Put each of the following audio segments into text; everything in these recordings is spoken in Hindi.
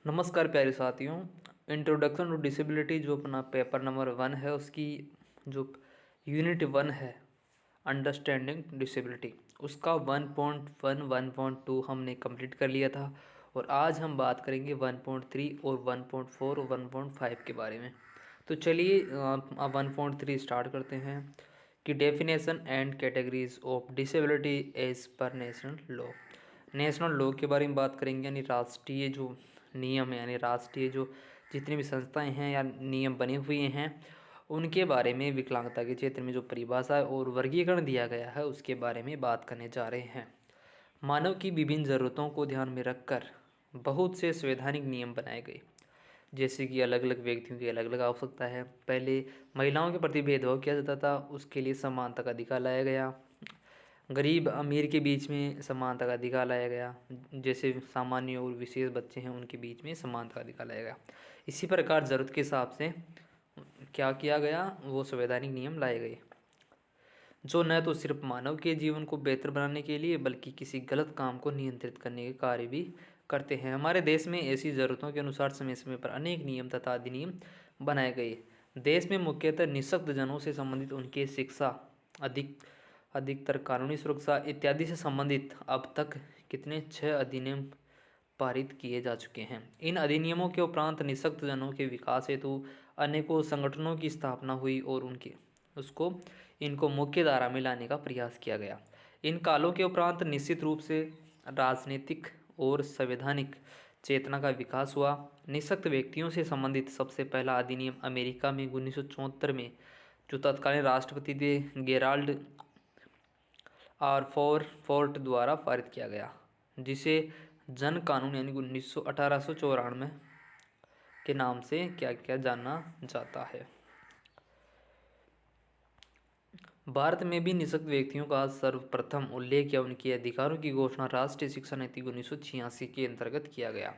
नमस्कार प्यारे साथियों। इंट्रोडक्शन टू डिसेबिलिटी जो अपना पेपर नंबर 1 है, उसकी जो यूनिट 1 है अंडरस्टैंडिंग डिसेबिलिटी, उसका 1.1 1.2 हमने कंप्लीट कर लिया था। और आज हम बात करेंगे 1.3 और 1.4 और 1.5 के बारे में। तो चलिए अब 1.3 स्टार्ट करते हैं कि definition and categories of disability as per national law. National law के बारे में बात करेंगे, यानी राष्ट्रीय जो नियम है, यानी राष्ट्रीय जो जितनी भी संस्थाएं हैं या नियम बने हुए हैं उनके बारे में विकलांगता के क्षेत्र में जो परिभाषा और वर्गीकरण दिया गया है उसके बारे में बात करने जा रहे हैं। मानव की विभिन्न ज़रूरतों को ध्यान में रखकर बहुत से संवैधानिक नियम बनाए गए, जैसे कि अलग अलग व्यक्तियों की अलग अलग आवश्यकता है। पहले महिलाओं के प्रति भेदभाव किया जाता था, उसके लिए समानता का अधिकार लाया गया। गरीब अमीर के बीच में समानता का अधिकार लाया गया, जैसे सामान्य और विशेष बच्चे हैं उनके बीच में समानता का अधिकार लाया गया। इसी प्रकार ज़रूरत के हिसाब से क्या किया गया, वो संवैधानिक नियम लाए गए जो न तो सिर्फ मानव के जीवन को बेहतर बनाने के लिए बल्कि किसी गलत काम को नियंत्रित करने के कार्य भी करते हैं। हमारे देश में ऐसी ज़रूरतों के अनुसार समय समय पर अनेक नियम तथा अधिनियम बनाए गए। देश में मुख्यतः निःशक्त जनों से संबंधित उनके शिक्षा, अधिकतर कानूनी सुरक्षा इत्यादि से संबंधित अब तक कितने 6 अधिनियम पारित किए जा चुके हैं। इन अधिनियमों के उपरांत निःशक्त जनों के विकास हेतु अनेकों संगठनों की स्थापना हुई और इनको मुख्य धारा में लाने का प्रयास किया गया। इन कालों के उपरांत निश्चित रूप से राजनीतिक और संवैधानिक चेतना का विकास हुआ। निःशक्त व्यक्तियों से संबंधित सबसे पहला अधिनियम अमेरिका में 1974 में जो तत्कालीन राष्ट्रपति थे गेराल्ड आर फोर्ट द्वारा पारित किया गया, जिसे जन कानून यानी 1894 के नाम से क्या क्या जाना जाता है। भारत में भी निःशक्त व्यक्तियों का सर्वप्रथम उल्लेख या उनके अधिकारों की घोषणा राष्ट्रीय शिक्षा नीति 1986 के अंतर्गत किया गया।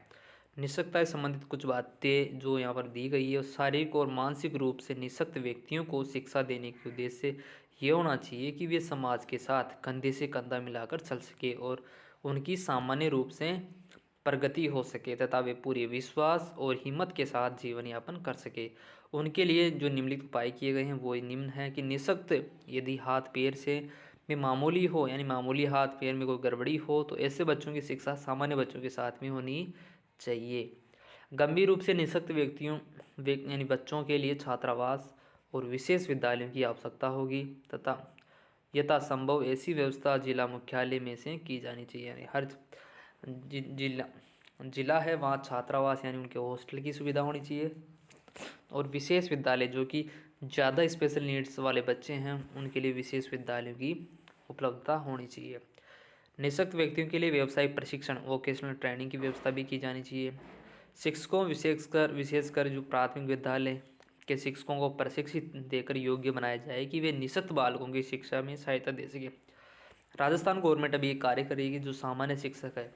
निःशक्तता से संबंधित कुछ बातें जो यहाँ पर दी गई है, शारीरिक और मानसिक रूप से निःशक्त व्यक्तियों को शिक्षा देने के उद्देश्य से ये होना चाहिए कि वे समाज के साथ कंधे से कंधा मिलाकर चल सके और उनकी सामान्य रूप से प्रगति हो सके तथा वे पूरे विश्वास और हिम्मत के साथ जीवन यापन कर सके। उनके लिए जो निम्नलिखित उपाय किए गए हैं वो निम्न है कि निःशक्त यदि हाथ पैर से में मामूली हो, यानी मामूली हाथ पैर में कोई गड़बड़ी हो, तो ऐसे बच्चों की शिक्षा सामान्य बच्चों के साथ में होनी चाहिए। गंभीर रूप से निःशक्त व्यक्तियों यानी बच्चों के लिए छात्रावास और विशेष विद्यालयों की आवश्यकता होगी तथा यथासंभव ऐसी व्यवस्था जिला मुख्यालय में से की जानी चाहिए। यानी हर जिला है वहाँ छात्रावास यानी उनके हॉस्टल की सुविधा होनी चाहिए। और विशेष विद्यालय जो कि ज़्यादा स्पेशल नीड्स वाले बच्चे हैं उनके लिए विशेष विद्यालयों की उपलब्धता होनी चाहिए। निःशक्त व्यक्तियों के लिए व्यावसायिक प्रशिक्षण वोकेशनल ट्रेनिंग की व्यवस्था भी की जानी चाहिए। शिक्षकों विशेषकर जो प्राथमिक विद्यालय के शिक्षकों को प्रशिक्षित देकर योग्य बनाया जाए कि वे निःशक्त बालकों की शिक्षा में सहायता दे सके। राजस्थान गवर्नमेंट अभी एक कार्य करेगी, जो सामान्य शिक्षक है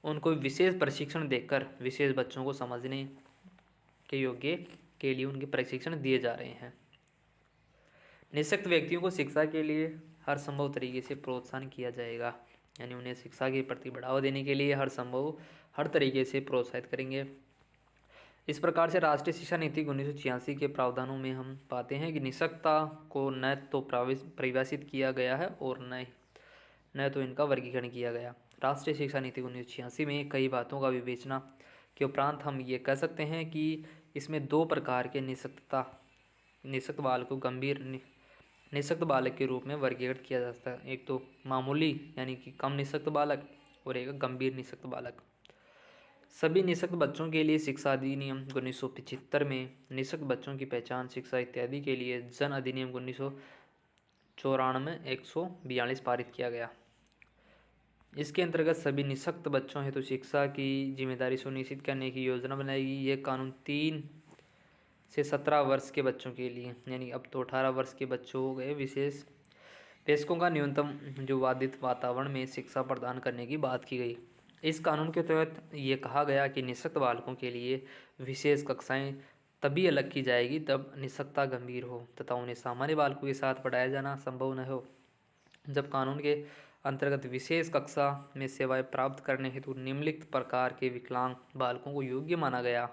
उनको विशेष प्रशिक्षण देकर विशेष बच्चों को समझने के योग्य के लिए उनके प्रशिक्षण दिए जा रहे हैं। निःशक्त व्यक्तियों को शिक्षा के लिए हर संभव तरीके से प्रोत्साहन किया जाएगा, यानी उन्हें शिक्षा के प्रति बढ़ावा देने के लिए हर तरीके से प्रोत्साहित करेंगे। इस प्रकार से राष्ट्रीय शिक्षा नीति 1986 के प्रावधानों में हम पाते हैं कि निःशक्तता को न तो परिभाषित किया गया है और न तो इनका वर्गीकरण किया गया। राष्ट्रीय शिक्षा नीति 1986 में कई बातों का विवेचना के उपरांत हम ये कह सकते हैं कि इसमें 2 प्रकार के निःशक्त बालक को गंभीर निःशक्त बालक के रूप में वर्गीकृत किया जा सकता है। एक तो मामूली यानी कि कम निःशक्त बालक और एक गंभीर निःशक्त बालक। सभी निःशक्त बच्चों के लिए शिक्षा अधिनियम 1975 में निःशक्त बच्चों की पहचान, शिक्षा इत्यादि के लिए जन अधिनियम 1994 142 पारित किया गया। इसके अंतर्गत सभी निःशक्त बच्चों हेतु शिक्षा की जिम्मेदारी सुनिश्चित करने की योजना बनाएगी। यह कानून 3 से 17 वर्ष के बच्चों के लिए, यानी अब तो 18 वर्ष के बच्चों हो गए, विशेष वयस्कों का न्यूनतम जो बाधित वातावरण में शिक्षा प्रदान करने की बात की गई। इस कानून के तहत ये कहा गया कि निःशक्त बालकों के लिए विशेष कक्षाएं तभी अलग की जाएगी तब निःशक्तता गंभीर हो तथा उन्हें सामान्य बालकों के साथ पढ़ाया जाना संभव न हो। जब कानून के अंतर्गत विशेष कक्षा में सेवाएं प्राप्त करने हेतु निम्नलिखित प्रकार के विकलांग बालकों को योग्य माना गया।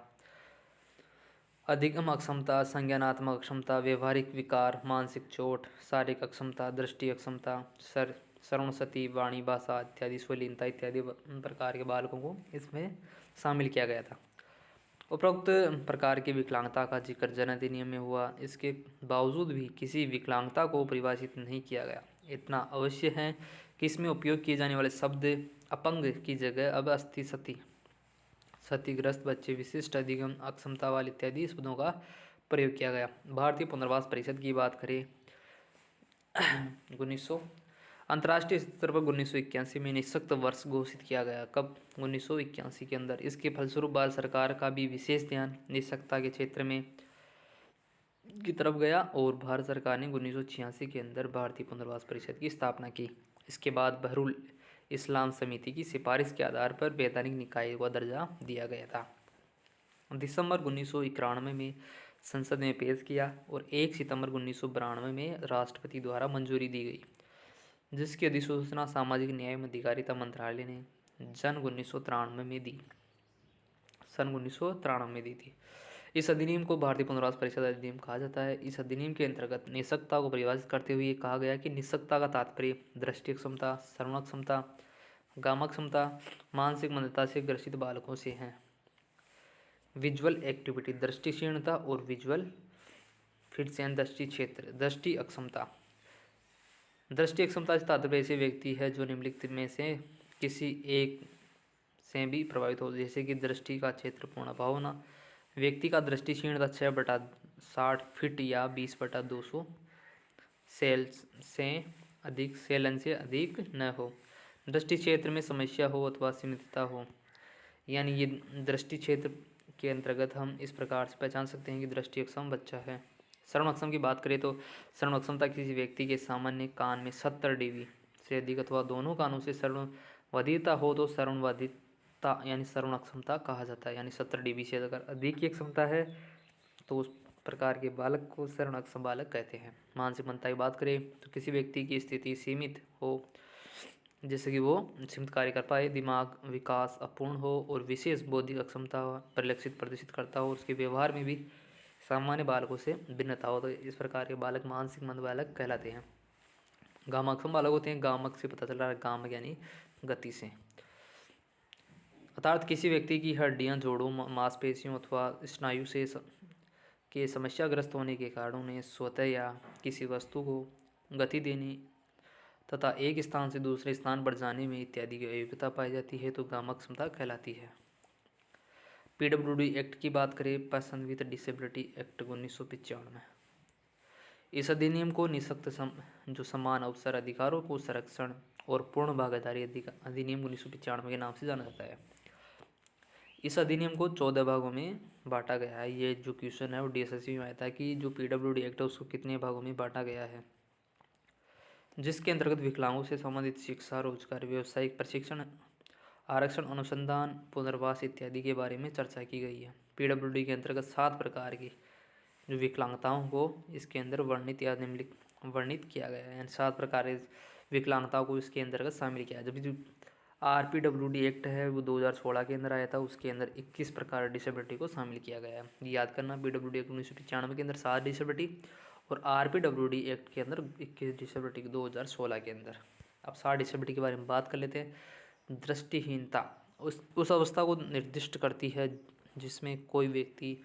अधिगम अक्षमता, संज्ञानात्मक अक्षमता, व्यवहारिक विकार, मानसिक चोट, शारीरिक अक्षमता, दृष्टि अक्षमता, श्रवण शक्ति, वाणी भाषा इत्यादि, स्वलीनता इत्यादि प्रकार के बालकों को इसमें शामिल किया गया था। उपरोक्त प्रकार की विकलांगता का जिक्र जन अधिनियम में हुआ, इसके बावजूद भी किसी विकलांगता को परिभाषित नहीं किया गया। इतना अवश्य है कि इसमें उपयोग किए जाने वाले शब्द अपंग की जगह अब अस्थि, सती, क्षतिग्रस्त बच्चे, विशिष्ट अधिगम अक्षमता वाले इत्यादि शब्दों का प्रयोग किया गया। भारतीय पुनर्वास परिषद की बात करें 1900 अंतर्राष्ट्रीय स्तर पर 1981 में निःशक्त वर्ष घोषित किया गया। कब? 1981 के अंदर। इसके फलस्वरूप भारत सरकार का भी विशेष ध्यान निःशक्तता के क्षेत्र में की तरफ गया और भारत सरकार ने 1986 के अंदर भारतीय पुनर्वास परिषद की स्थापना की। इसके बाद बहरुल इस्लाम समिति की सिफारिश के आधार पर वैधानिक निकाय को दर्जा दिया गया था। दिसंबर 1991 में संसद में पेश किया और 1 सितंबर 1992 में राष्ट्रपति द्वारा मंजूरी दी गई, जिसकी अधिसूचना सामाजिक न्याय एवं अधिकारिता मंत्रालय ने सन 1993 में दी थी। इस अधिनियम को भारतीय पुनर्वास परिषद अधिनियम कहा जाता है। इस अधिनियम के अंतर्गत निःशक्तता को परिभाषित करते हुए कहा गया कि निःशक्तता का तात्पर्य दृष्टि अक्षमता, श्रवण अक्षमता, गामा क्षमता, मानसिक मंदता से ग्रसित बालकों से है। विजुअल एक्टिविटी, दृष्टि क्षीणता और विजुअल फिर से दृष्टि क्षेत्र, दृष्टि अक्षमता। दृष्टि अक्षमता से तात्पर्य ऐसे व्यक्ति है जो निम्नलिखित में से किसी एक से भी प्रभावित हो, जैसे कि दृष्टि का क्षेत्र पूर्ण अभाव होना, व्यक्ति का दृष्टि क्षीणता 6/60 फीट या 20/200 सेलन से अधिक न हो, दृष्टि क्षेत्र में समस्या हो अथवा सीमितता हो। यानी ये दृष्टि क्षेत्र के अंतर्गत हम इस प्रकार से पहचान सकते हैं कि दृष्टि अक्षम बच्चा है। श्रवण अक्षम की बात करें तो श्रवण अक्षमता किसी व्यक्ति के सामान्य कान में 70 dB से अधिक अथवा दोनों कानों से श्रवण बधिरता हो तो श्रवण बधिरता यानी श्रवण अक्षमता कहा जाता है। यानी 70 dB से अगर अधिक की अक्षमता है तो उस प्रकार के बालक को श्रवण अक्षम बालक कहते हैं। मानसिक मंदता की बात करें तो किसी व्यक्ति की स्थिति सीमित हो, जैसे कि वो सीमित कार्य कर पाए, दिमाग विकास अपूर्ण हो और विशेष बौद्धिक अक्षमता परिलक्षित प्रदर्शित करता हो, उसके व्यवहार में भी सामान्य बालकों से भिन्नता हो, तो इस प्रकार के बालक मानसिक मंद बालक कहलाते हैं। गामक्षम बालक होते हैं, गामक से पता चल रहा है, गामक यानी गति से, अर्थात किसी व्यक्ति की हड्डियां, जोड़ों, मांसपेशियों अथवा स्नायु से के समस्याग्रस्त होने के कारण उन्हें स्वतः या किसी वस्तु को गति देने तथा एक स्थान से दूसरे स्थान पर जाने में इत्यादि की अयोग्यता पाई जाती है तो गामक क्षमता कहलाती है। PWD एक्ट की बात करें, पर्सन विद डिसेबिलिटी एक्ट 1995। इस अधिनियम को निःशक्त जो समान अवसर अधिकारों को संरक्षण और पूर्ण भागीदारी अधिनियम 1995 के नाम से जाना जाता है। इस अधिनियम को 14 भागों में बांटा गया है। ये जो क्वेश्चन है वो DSSC में आया था कि जो PWD एक्ट है उसको कितने भागों में बांटा गया है, जिसके अंतर्गत विकलांगों से संबंधित शिक्षा, रोजगार, व्यावसायिक प्रशिक्षण, आरक्षण, अनुसंधान, पुनर्वास इत्यादि के बारे में चर्चा की गई है। PWD के अंतर्गत 7 प्रकार की जो विकलांगताओं को इसके अंदर वर्णित या वर्णित किया गया है, यानी 7 प्रकार की विकलांगताओं को इसके अंतर्गत शामिल किया है। जबकि जो RPWD एक्ट है वो 2016 के अंदर आया था, उसके अंदर 21 प्रकार डिसेबिलिटी को शामिल किया गया है। याद करना, PWD एक्ट 1995 के अंदर 7 डिसेबिलिटी और RPWD एक्ट के अंदर 21 डिसेबिलिटी 2016 के अंदर। अब 7 डिसेबिलिटी के बारे में बात कर लेते हैं। दृष्टिहीनता उस अवस्था को निर्दिष्ट करती है जिसमें कोई व्यक्ति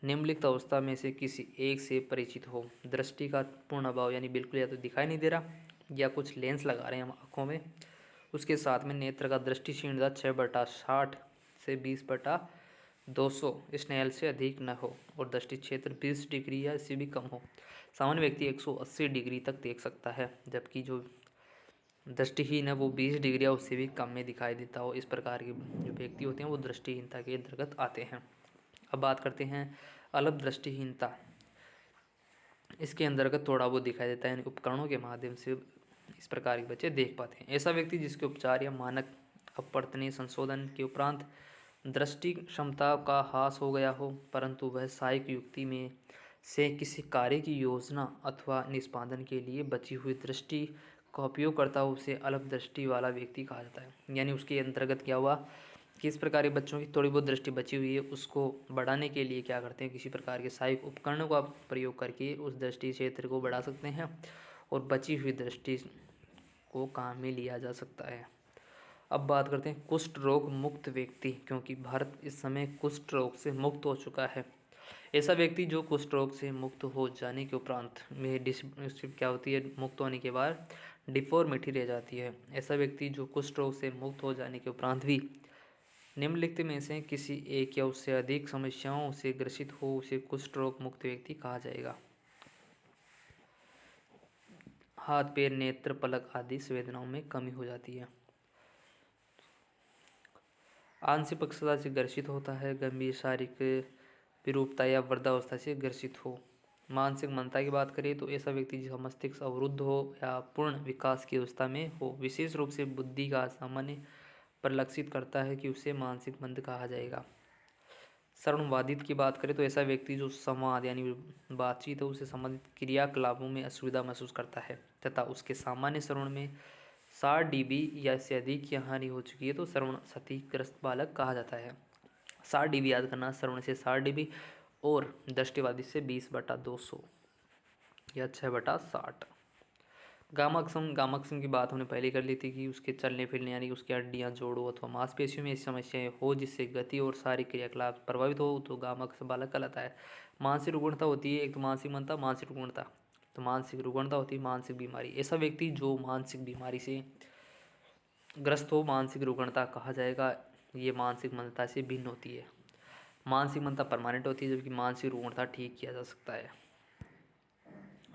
निम्नलिखित अवस्था में से किसी एक से परिचित हो। दृष्टि का पूर्ण अभाव यानी बिल्कुल या तो दिखाई नहीं दे रहा या कुछ लेंस लगा रहे हैं हम आँखों में, उसके साथ में नेत्र का दृष्टि क्षीणता 6/60 से 20/200 स्नेल से अधिक न हो और दृष्टि क्षेत्र 20 डिग्री या इससे भी कम हो। सामान्य व्यक्ति 180 डिग्री तक देख सकता है, जबकि जो दृष्टिहीन है वो 20 डिग्री या उससे भी कम में दिखाई देता हो। इस प्रकार के जो व्यक्ति होते हैं वो दृष्टिहीनता के अंतर्गत आते हैं। अब बात करते हैं अल्प दृष्टिहीनता। इसके अंतर्गत थोड़ा बहुत दिखाई देता है, यानी उपकरणों के माध्यम से इस प्रकार के बच्चे देख पाते हैं। ऐसा व्यक्ति जिसके उपचार या मानक अपवर्तनीय संशोधन के उपरांत दृष्टि क्षमता का ह्रास हो गया हो, परंतु वह सहायक युक्ति में से किसी कार्य की योजना अथवा निष्पादन के लिए बची हुई दृष्टि का उपयोग करता हो उसे अल्प दृष्टि वाला व्यक्ति कहा जाता है। यानी उसके अंतर्गत क्या हुआ कि इस प्रकार के बच्चों की थोड़ी बहुत दृष्टि बची हुई है, उसको बढ़ाने के लिए क्या करते हैं, किसी प्रकार के सहायक उपकरणों का प्रयोग करके उस दृष्टि क्षेत्र को बढ़ा सकते हैं और बची हुई दृष्टि को काम में लिया जा सकता है। अब बात करते हैं कुष्ठ रोग मुक्त व्यक्ति, क्योंकि भारत इस समय कुष्ठ रोग से मुक्त हो चुका है। ऐसा व्यक्ति जो कुष्ठ रोग से मुक्त हो जाने के उपरांत में क्या होती है, मुक्त होने के बाद डिफॉर्मिटी रह जाती है। ऐसा व्यक्ति जो कुष्ठ रोग से मुक्त हो जाने के उपरांत भी निम्नलिखित में से किसी एक या उससे अधिक समस्याओं से ग्रसित हो उसे कुष्ठ रोग मुक्त व्यक्ति कहा जाएगा। हाथ पैर नेत्र पलक आदि संवेदनाओं में कमी हो जाती है। आंशिक पक्षता से ग्रसित होता है, गंभीर शारीरिक विरूपता या वृद्धावस्था से ग्रसित हो। मानसिक मंदता की बात करें तो ऐसा व्यक्ति जिसका मस्तिष्क अवरुद्ध हो या पूर्ण विकास की अवस्था में हो, विशेष रूप से बुद्धि का सामान्य परिलक्षित करता है कि उसे मानसिक मंद कहा जाएगा। श्रवणबाधित की बात करें तो ऐसा व्यक्ति जो संवाद यानी बातचीत है उसे संबंधित क्रियाकलापों में असुविधा महसूस करता है तथा उसके सामान्य श्रवण में 60 dB या इससे अधिक की हानि हो चुकी है तो श्रवण क्षतिग्रस्त बालक कहा जाता है। 60 dB याद करना, श्रवण से 60 dB और दृष्टिबाधित से 20/200 या 6/60। गामाक्षम की बात हमने पहले कर ली थी कि उसके चलने फिरने यानी उसकी हड्डियां, जोड़ों अथवा मांसपेशियों में ऐसी समस्याएं हो जिससे गति और सारी क्रियाकलाप प्रभावित हो तो गामाक्षम बालक कहलाता है। मानसिक रुग्णता होती है, एक तो मानसिक मंदता, मानसिक रुग्णता। तो मानसिक रुग्णता होती है मानसिक बीमारी। ऐसा व्यक्ति जो मानसिक बीमारी से ग्रस्त हो मानसिक रुग्णता कहा जाएगा। ये मानसिक मंदता से भिन्न होती है। मानसिक मंदता परमानेंट होती है जबकि मानसिक रुग्णता ठीक किया जा सकता है।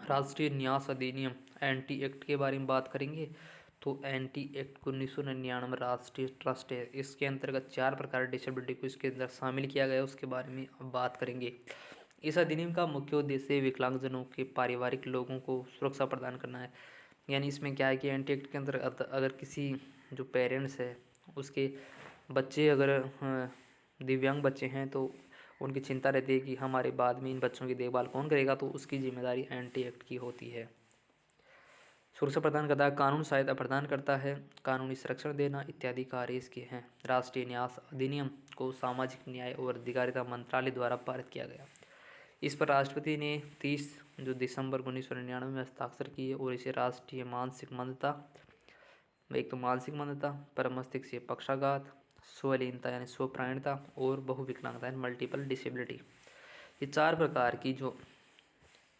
राष्ट्रीय न्यास अधिनियम एंटी एक्ट के बारे में बात करेंगे तो एंटी एक्ट 1999 राष्ट्रीय ट्रस्ट है। इसके अंतर्गत 4 प्रकार डिसेबिलिटी को इसके अंदर शामिल किया गया है, उसके बारे में अब बात करेंगे। इस अधिनियम का मुख्य उद्देश्य विकलांगजनों के पारिवारिक लोगों को सुरक्षा प्रदान करना है। यानी इसमें क्या है कि एंटी एक्ट के अंतर्गत अगर किसी जो पेरेंट्स है उसके बच्चे अगर दिव्यांग बच्चे हैं तो उनकी चिंता रहती है कि हमारे बाद में इन बच्चों की देखभाल कौन करेगा, तो उसकी जिम्मेदारी एंटी एक्ट की होती है। सुरक्षा प्रदान करता है, कानून सहायता प्रदान करता है, कानूनी संरक्षण देना इत्यादि कार्य इसके हैं। राष्ट्रीय न्यास अधिनियम को सामाजिक न्याय और अधिकारिता मंत्रालय द्वारा पारित किया गया। इस पर राष्ट्रपति ने 30 दिसंबर 1999 में हस्ताक्षर किए और इसे राष्ट्रीय मानसिक मंदता, एक तो मानसिक मंदता, परमस्तिष्कीय पक्षाघात, स्वलीनता यानी स्वप्रायणता और बहुविकलांगता यानी मल्टीपल डिसेबिलिटी, ये 4 प्रकार की जो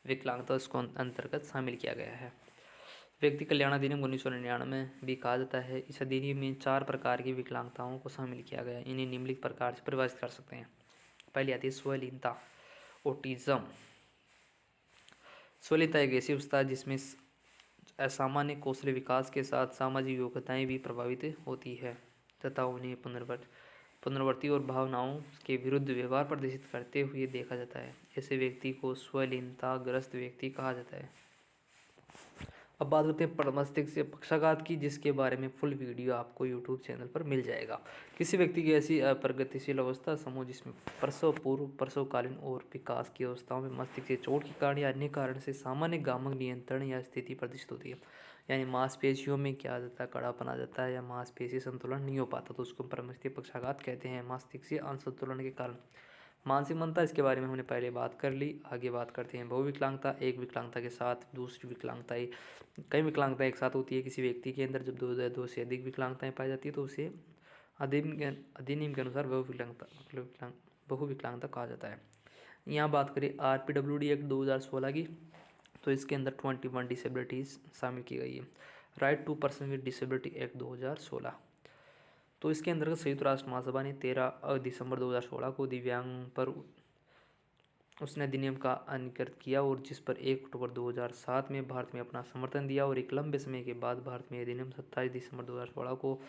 विकलांगता उसको अंतर्गत शामिल किया गया है। व्यक्ति कल्याण अधिनियम 1999 में भी कहा जाता है। इस अधिनियम में 4 प्रकार की विकलांगताओं को शामिल किया गया है। इन्हें निम्नलिखित प्रकार से परिभाषित कर सकते हैं। पहली आती है स्वलीनता, ऑटिज्म। स्वलीनता एक ऐसी अवस्था है जिसमें असामान्य कौशल विकास के साथ सामाजिक योग्यताएं भी प्रभावित होती है तथा उन्हें पुनर्वृत्ति और भावनाओं के विरुद्ध व्यवहार प्रदर्शित करते हुए देखा जाता है। ऐसे व्यक्ति को स्वलीनता ग्रस्त व्यक्ति कहा जाता है। अब बात करते हैं मस्तिष्क पक्षाघात की, जिसके बारे में फुल वीडियो आपको यूट्यूब चैनल पर मिल जाएगा। किसी व्यक्ति की ऐसी अप्रगतिशील अवस्था समूह जिसमें प्रसव पूर्व, प्रसवकालीन और विकास की अवस्थाओं में मस्तिष्क के चोट के कारण या अन्य कारण से सामान्य गामक नियंत्रण या स्थिति प्रदर्शित होती है। यानी मांसपेशियों में क्या आ जाता है, कड़ापन आ जाता है या मांसपेशी संतुलन नहीं हो पाता तो उसको मस्तिष्क पक्षाघात कहते हैं, मस्तिष्कीय असंतुलन के कारण। मानसिक मंदता, इसके बारे में हमने पहले बात कर ली। आगे बात करते हैं बहुविकलांगता। एक विकलांगता के साथ दूसरी विकलांगताएं, कई विकलांगताएं एक साथ होती है किसी व्यक्ति के अंदर। जब दो से अधिक विकलांगताएं पाई जाती है तो उसे अधिनियम के अनुसार बहुविकलांगता कहा जाता है। यहाँ बात करें RPWD एक्ट 2016 की तो इसके अंदर 21 डिसेबिलिटीज़ शामिल की गई है। Right to person with disability act 2016, तो इसके अंतर्गत संयुक्त राष्ट्र महासभा ने 13 दिसंबर 2016 को दिव्यांग पर उसने अधिनियम का अंगीकृत किया और जिस पर 1 अक्टूबर 2007 में भारत में अपना समर्थन दिया और एक लंबे समय के बाद भारत में अधिनियम 27 दिसंबर 2016 को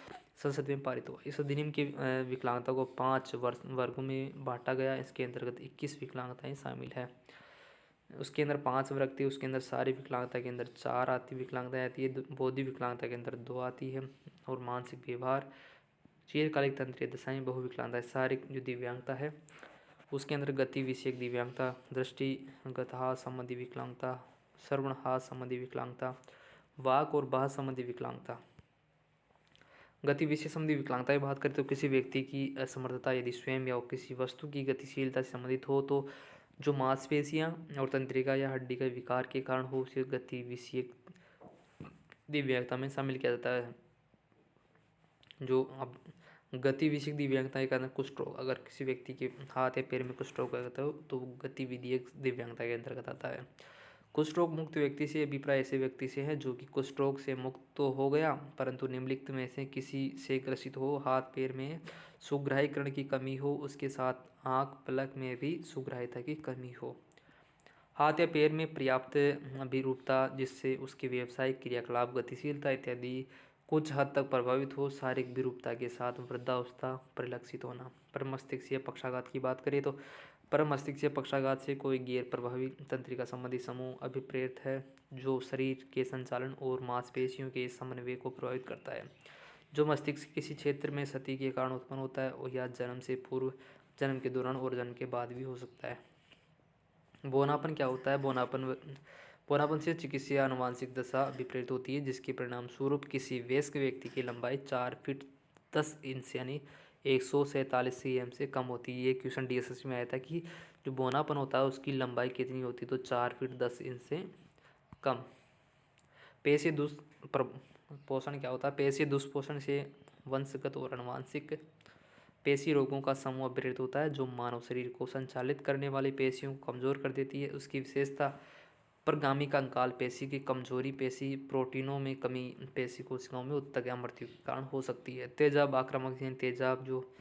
संसद में पारित हुआ। इस अधिनियम की विकलांगता को 5 वर्गों में बांटा गया। इसके अंतर्गत 21 विकलांगताएँ शामिल है। उसके अंदर 5 वर्ग थे, उसके अंदर सारी विकलांगता के अंदर 4 आती विकलांगताएँ आती है, बौद्धिक विकलांगता के अंदर 2 आती है और मानसिक व्यवहार, चिरकालिक तंत्रीय दशाएं, बहुविकलांगता, सारी जो दिव्यांगता है उसके अंदर गति विषयक दिव्यांगता, दृष्टिगत हाथ संबंधी विकलांगता, श्रवण हाथ संबंधी विकलांगता, वाक और बाह्य संबंधी विकलांगता। गति विशेष संबंधी विकलांगता की बात करें तो किसी व्यक्ति की असमर्थता यदि स्वयं या किसी वस्तु की गतिशीलता से संबंधित हो तो जो मांसपेशियां और तंत्रिका या हड्डी का विकार के कारण हो उसे गति विषयक दिव्यांगता में शामिल किया जाता है। जो अब गति विषयक दिव्यांगता के कारण कुष्ठ रोग, अगर किसी व्यक्ति के हाथ या पैर में कुष्ठ रोग रहता हो तो गतिविधि दिव्यांगता के अंतर्गत आता है। कुष्ठ रोग मुक्त व्यक्ति से अभिप्राय ऐसे व्यक्ति से है जो कि कुष्ठ रोग से मुक्त तो हो गया परंतु निम्नलिखित में से किसी से ग्रसित हो, हाथ पैर में सुग्राहीकरण की कमी हो, उसके साथ आंख पलक में भी सुग्राह्यता की कमी हो, हाथ या पैर में पर्याप्त अभिरूपता जिससे उसके व्यावसायिक क्रियाकलाप गतिशीलता इत्यादि कुछ हद तक प्रभावित हो, शारीरिक विरूपता के साथ वृद्धावस्था परिलक्षित होना। पर मस्तिष्कीय पक्षाघात की बात करें तो पर मस्तिष्कीय पक्षाघात से कोई गैर प्रभावी तंत्रिका संबंधी समूह अभिप्रेत है जो शरीर के संचालन और मांसपेशियों के समन्वय को प्रभावित करता है, जो मस्तिष्क के किसी क्षेत्र में क्षति के कारण उत्पन्न होता है या जन्म से पूर्व, जन्म के दौरान और जन्म के बाद भी हो सकता है। बौनापन क्या होता है? बौनापन से चिकित्सीय आनुवांशिक दशा विपरीत होती है जिसके परिणाम स्वरूप किसी वयस्क व्यक्ति की लंबाई 4 फीट 10 इंच यानी 147 cm से कम होती है। ये क्वेश्चन DSS में आया था कि जो बौनापन होता है उसकी लंबाई कितनी होती है, तो 4 फीट 10 इंच से कम। पेशीय दुष्पोषण क्या होता है? पेशीय दुष्पोषण से वंशगत और आनुवांशिक पेशी रोगों का समूह प्रेरित होता है जो मानव शरीर को संचालित करने वाली पेशियों को कमजोर कर देती है। उसकी विशेषता परगामी कंकाल पेशी की कमजोरी, पेशी प्रोटीनों में कमी, पेशी कोशिकाओं में उत्तक या मृत्यु के कारण हो सकती है। तेजाब आक्रामक तेजाब जो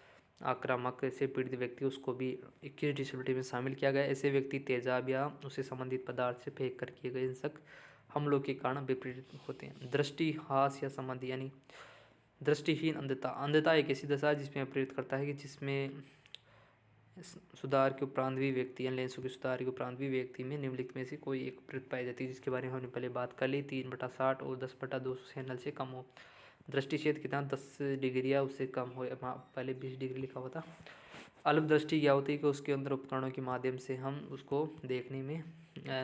आक्रामक से पीड़ित व्यक्ति उसको भी 21 डिसेबिलिटी में शामिल किया गया। ऐसे व्यक्ति तेजाब या उससे संबंधित पदार्थ से फेंक कर किए गए हिंसक हमलों के कारण विपरीत होते हैं। दृष्टि हास या संबंधी यानी दृष्टिहीन अंधता। अंधता एक ऐसी दशा है जिसमें प्रेरित करता है कि जिसमें सुधार के उपरांत भी व्यक्ति या लेंसों के सुधार के उपरांत भी व्यक्ति में निम्नलिखित में से कोई एक प्रेरित पाई जाती है जिसके बारे में हमने पहले बात कर ली। 3/60 और 10/200 चैनल से कम हो। दृष्टि क्षेत्र कितना 10 डिग्री या उससे कम हो, पहले 20 डिग्री लिखा हुआ था। अल्प दृष्टि क्या होती है कि उसके अंदर उपकरणों के माध्यम से हम उसको देखने में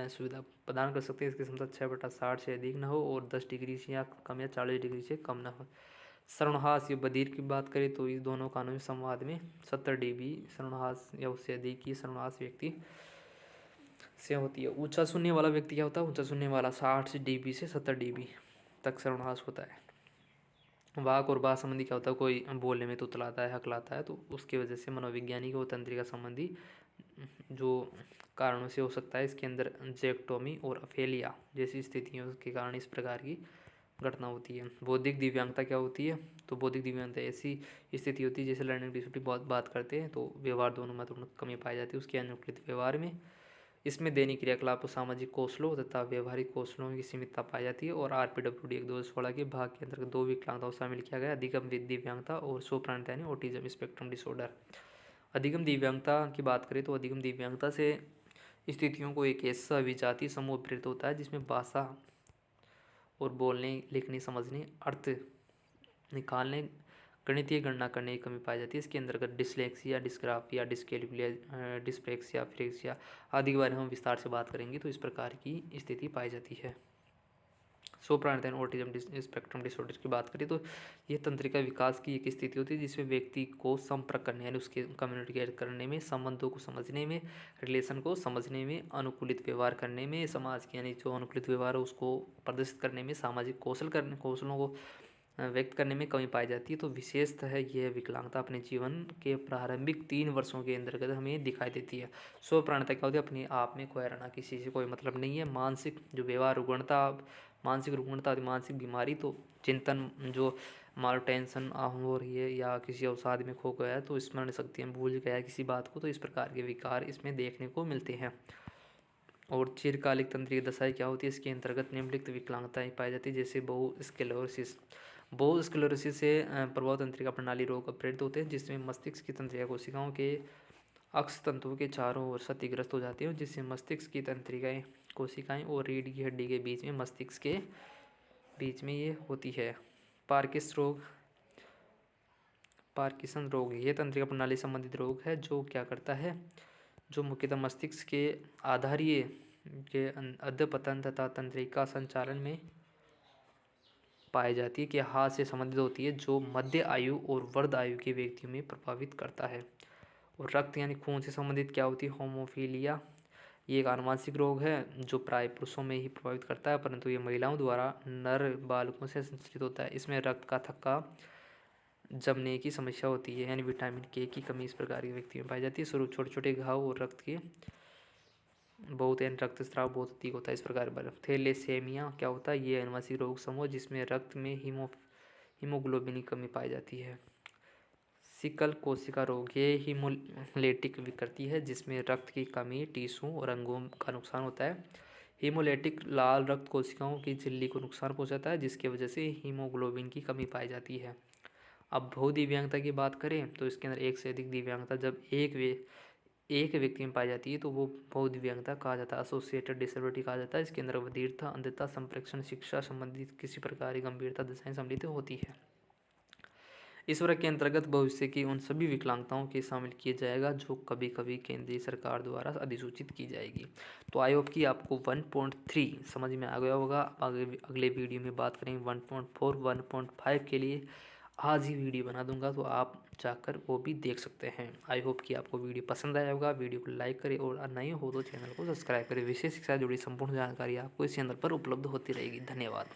सुविधा प्रदान कर सकते हैं। इसकी क्षमता 6/60 से अधिक न हो और 10 डिग्री से या कम या 40 डिग्री से कम न हो। श्रवणहास या बधिर की बात करें तो इस दोनों कानों में संवाद में 70 dB श्रवणहास या उससे अधिक की श्रवणहास व्यक्ति से होती है। ऊंचा सुनने वाला व्यक्ति क्या होता है? ऊंचा सुनने वाला 60 dB से 70 dB तक श्रवणहास होता है। वाक और बात संबंधी क्या होता है? कोई बोलने में तुतलाता है, हकलाता है तो उसकी वजह से मनोवैज्ञानिक और तंत्रिका संबंधी जो कारणों से हो सकता है। इसके अंदर जेक्टोमी और अफेलिया जैसी स्थितियों के कारण इस प्रकार की घटना होती है। बौद्धिक दिव्यांगता क्या होती है? तो बौद्धिक दिव्यांगता ऐसी स्थिति होती है जैसे लर्निंग डिसेबिलिटी बहुत बात करते हैं तो व्यवहार दोनों महत्वपूर्ण कमी पाई जाती है उसके अनुकूलित व्यवहार में। इसमें दैनिक क्रियाकलाप और सामाजिक कौशलों तथा व्यवहारिक कौशलों की सीमितता पाई जाती है। और RPWD 1/2016 के भाग के अंतर्गत 2 विकलांगताओं शामिल किया गया, अधिगम दिव्यांगता और स्वप्राणता यानी ऑटिज्म स्पेक्ट्रम डिसऑर्डर। अधिगम दिव्यांगता की बात करें तो अधिगम दिव्यांगता से स्थितियों को एक ऐसा विजातीय समूह प्रेरित होता है जिसमें भाषा और बोलने, लिखने, समझने, अर्थ निकालने, गणितीय गणना करने की कमी पाई जाती है। इसके अंतर्गत डिसलेक्सिया, डिस्ग्राफिया, डिस्कैल्कुलिया, डिस्प्रेक्सिया, फ्रेक्सिया आदि के बारे में हम विस्तार से बात करेंगे। तो इस प्रकार की स्थिति पाई जाती है। सोप्राणता ऑटिज्म स्पेक्ट्रम डिसऑर्डर की बात करें तो यह तंत्रिका विकास की एक स्थिति होती है जिसमें व्यक्ति को संपर्क करने यानी उसके कम्युनिकेट करने में, संबंधों को समझने में, रिलेशन को समझने में, अनुकूलित व्यवहार करने में, समाज के यानी जो अनुकूलित व्यवहार है उसको प्रदर्शित करने में, सामाजिक कौशलों को व्यक्त करने में कमी पाई जाती है। तो विशेषतः है यह विकलांगता अपने जीवन के प्रारंभिक 3 वर्षों के अंतर्गत हमें दिखाई देती है। स्वप्राणता क्या होती है? अपने आप में खोया रहना, किसी से कोई मतलब नहीं है। मानसिक जो व्यवहार रुग्णता, मानसिक रुग्णता, मानसिक बीमारी तो चिंतन जो मान टेंशन हो रही है या किसी अवसाद में खो गया है तो स्मरण शक्ति में भूल गया है किसी बात को, तो इस प्रकार के विकार इसमें देखने को मिलते हैं। और चिरकालिक तंत्रिका दशाएं क्या होती है? इसके अंतर्गत निम्नलिखित विकलांगताएं पाई जाती है जैसे बहुस्क्लेरोसिस से प्रभाव तंत्रिका प्रणाली रोग प्रेरित होते हैं जिसमें मस्तिष्क की तंत्रिका कोशिकाओं के अक्ष तंतुओं के चारों ओर क्षतिग्रस्त हो जाते हैं जिससे मस्तिष्क की तंत्रिकाएं कोशिकाएं और रीढ़ की हड्डी के बीच में मस्तिष्क के बीच में ये होती है। पार्किंसन रोग ये तंत्रिका प्रणाली संबंधित रोग है जो क्या करता है? जो मुख्यतः मस्तिष्क के आधारीय के अधपतन तथा तंत्रिका संचालन में पाई जाती है कि हाथ से संबंधित होती है, जो मध्य आयु और वर्ध आयु के व्यक्तियों में प्रभावित करता है। और रक्त यानी खून से संबंधित क्या होती है? होमोफीलिया। ये एक आनुवंशिक रोग है जो प्राय पुरुषों में ही प्रभावित करता है, परंतु ये महिलाओं द्वारा नर बालकों से संचारित होता है। इसमें रक्त का थक्का जमने की समस्या होती है, यानी विटामिन के की कमी इस प्रकार के व्यक्ति में पाई जाती है। स्वरूप छोटे छोटे घाव और रक्त के बहुत यानी रक्तस्राव बहुत अधिक होता है इस प्रकार पर। थैलेसेमिया क्या होता है? ये आनुवंशिक रोग समूह जिसमें रक्त में हीमोग्लोबिन की कमी पाई जाती है। सिकल कोशिका रोग ये हीमोलेटिक विकृति है जिसमें रक्त की कमी, टिश्यू और अंगों का नुकसान होता है। हीमोलेटिक लाल रक्त कोशिकाओं की झिल्ली को नुकसान पहुंचाता है जिसकी वजह से हीमोग्लोबिन की कमी पाई जाती है। अब बहुदिव्यांगता की बात करें तो इसके अंदर एक से अधिक दिव्यांगता जब एक व्यक्ति में पाई जाती है तो वो बहुदिव्यांगता कहा जाता है, एसोसिएटेड डिसेबिलिटी कहा जाता है। इसके अंदर बधिरता, अंधता, संप्रेक्षण, शिक्षा संबंधित किसी प्रकार की गंभीरता दशाएं सम्मिलित होती है। इस वर्ग के अंतर्गत भविष्य की उन सभी विकलांगताओं के शामिल किया जाएगा जो कभी कभी केंद्रीय सरकार द्वारा अधिसूचित की जाएगी। तो आई होप कि आपको 1.3 समझ में आ गया होगा। अगले वीडियो में बात करेंगे 1.4 1.5 के लिए। आज ही वीडियो बना दूंगा तो आप जाकर वो भी देख सकते हैं। आई होप कि आपको वीडियो पसंद आया होगा। वीडियो को लाइक करें और नए हो तो चैनल को सब्सक्राइब करें। विशेष शिक्षा से जुड़ी संपूर्ण जानकारी आपको इस चैनल पर उपलब्ध होती रहेगी। धन्यवाद।